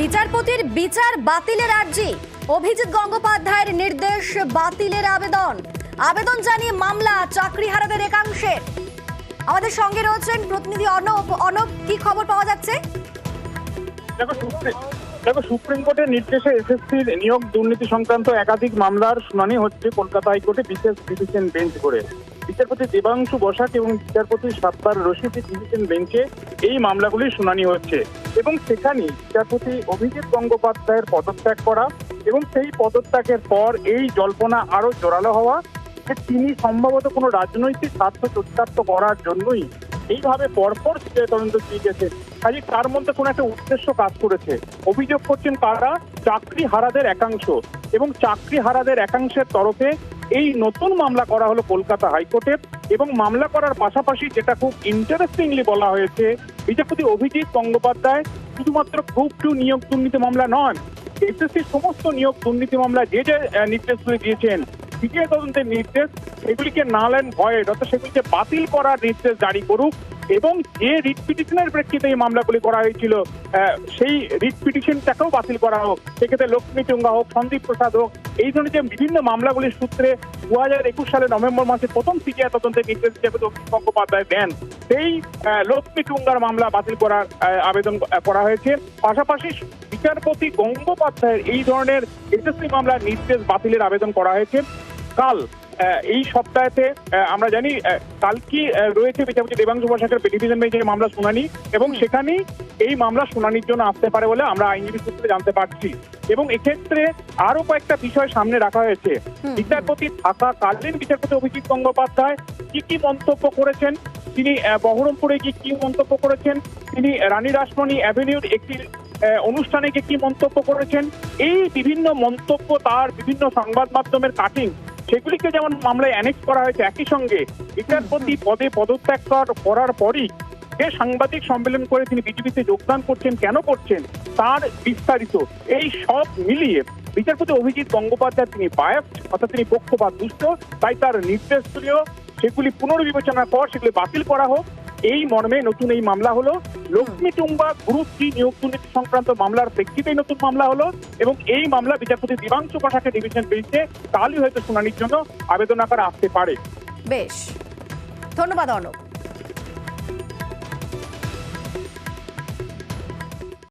বিচারপতির বিচার বাতিলের আর্জি, অভিজিৎ গঙ্গোপাধ্যায়ের নির্দেশ বাতিলের আবেদন জানিয়ে মামলা চাকরিহারাদের একাংশের। আমাদের সঙ্গে রয়েছেন প্রতিনিধি অনব, কি খবর পাওয়া যাচ্ছে? দেখো, সুপ্রিম কোর্টের নির্দেশে এসএসসির নিয়োগ দুর্নীতি সংক্রান্ত একাধিক মামলার শুনানি হচ্ছে কলকাতা হাইকোর্টে বিশেষ ডিভিশন বেঞ্চ করে। বিচারপতি দেবাংশু বসাক এবং বিচারপতি সাত্তার রশিদের ডিভিশন বেঞ্চে এই মামলাগুলির শুনানি হচ্ছে এবং সেখানে বিচারপতি অভিজিৎ গঙ্গোপাধ্যায়ের পদত্যাগ করা এবং সেই পদত্যাগের পর এই জল্পনা আরো জোরালো হওয়া যে তিনি সম্ভবত কোনো রাজনৈতিক স্বার্থ চরিতার্থ করার জন্যই এইভাবে পরপর সিবিআই তদন্ত দিয়ে গেছে। কাজে তার মধ্যে কোনো একটা উদ্দেশ্য কাজ করেছে। অভিযোগ করছেন কারা? চাকরি হারাদের একাংশ, এবং চাকরি হারাদের একাংশের তরফে এই নতুন মামলা করা হলো কলকাতা হাইকোর্টে। এবং মামলা করার পাশাপাশি যেটা খুব ইন্টারেস্টিংলি বলা হয়েছে, বিচারপতি অভিজিৎ গঙ্গোপাধ্যায় শুধুমাত্র গ্রুপ 2 নিয়োগ দুর্নীতি মামলা নন, এসএসসির সমস্ত নিয়োগ দুর্নীতি মামলা যে নির্দেশগুলি দিয়েছেন, সিবিআই তদন্তের নির্দেশ, সেগুলিকে নাল অ্যান্ড ভয়েড অর্থাৎ সেগুলিকে বাতিল করার নির্দেশ জারি করুক। এবং যে রিট পিটিশনের প্রেক্ষিতে এই মামলাগুলি করা হয়েছিল সেই রিট পিটিশনটাকেও বাতিল করা হোক। সেক্ষেত্রে লক্ষ্মী টুঙ্গা হোক, সন্দীপ প্রসাদ হোক, এই ধরনের যে বিভিন্ন মামলাগুলির সূত্রে 2021 সালের নভেম্বর মাসে প্রথম সিবিআই তদন্তের নির্দেশ বিচারপতি অভিজিৎ গঙ্গোপাধ্যায় দেন, সেই লক্ষ্মী টুঙ্গার মামলা বাতিল করার আবেদন করা হয়েছে। পাশাপাশি বিচারপতি গঙ্গোপাধ্যায়ের এই ধরনের এসএসসি মামলার নির্দেশ বাতিলের আবেদন করা হয়েছে। কাল এই সপ্তাহেতে আমরা জানি কালকে রয়েছে বিচারপতি দেবাংশু বসাকের ডিভিশন বেঞ্চের মামলা শুনানি, এবং সেখানেই এই মামলা শুনানির জন্য আসতে পারে বলে আমরা আইনজীবী সূত্রে জানতে পারছি। এবং এক্ষেত্রে আরো কয়েকটা বিষয় সামনে রাখা হয়েছে। বিচারপতি থাকাকালীন বিচারপতি অভিজিৎ গঙ্গোপাধ্যায় কি মন্তব্য করেছেন, তিনি বহরমপুরে কি মন্তব্য করেছেন, তিনি রানী রাসমণি অ্যাভিনিউর একটি অনুষ্ঠানে কি মন্তব্য করেছেন, এই বিভিন্ন মন্তব্য, তার বিভিন্ন সংবাদ মাধ্যমের কাটিং, সেগুলিকে যেমন মামলায় অ্যানেক্স করা হয়েছে, একই সঙ্গে বিচারপতি পদে পদত্যাগ করার পরই যে সাংবাদিক সম্মেলন করে তিনি বিজেপিতে যোগদান করছেন, কেন করছেন, তার বিস্তারিত, এই সব মিলিয়ে বিচারপতি অভিজিৎ গঙ্গোপাধ্যায় তিনি বায়াসড, অর্থাৎ তিনি পক্ষপাত দুষ্ট, তাই তার নির্দেশগুলিও সেগুলি পুনর্বিবেচনার পর সেগুলি বাতিল করা হোক, এই মর্মে নতুন এই মামলা হলো। লক্ষ্মী টুম্বা গ্রুপ 3 নিয়োগ দুর্নীতি সংক্রান্ত মামলার প্রেক্ষিতেই নতুন মামলা হলো, এবং এই মামলা বিচারপতি দেবাংশু বসাকের ডিভিশন বেঞ্চে কালই হয়তো শুনানির জন্য আবেদন আকারে আসতে পারে। বেশ, ধন্যবাদ অর্ণব।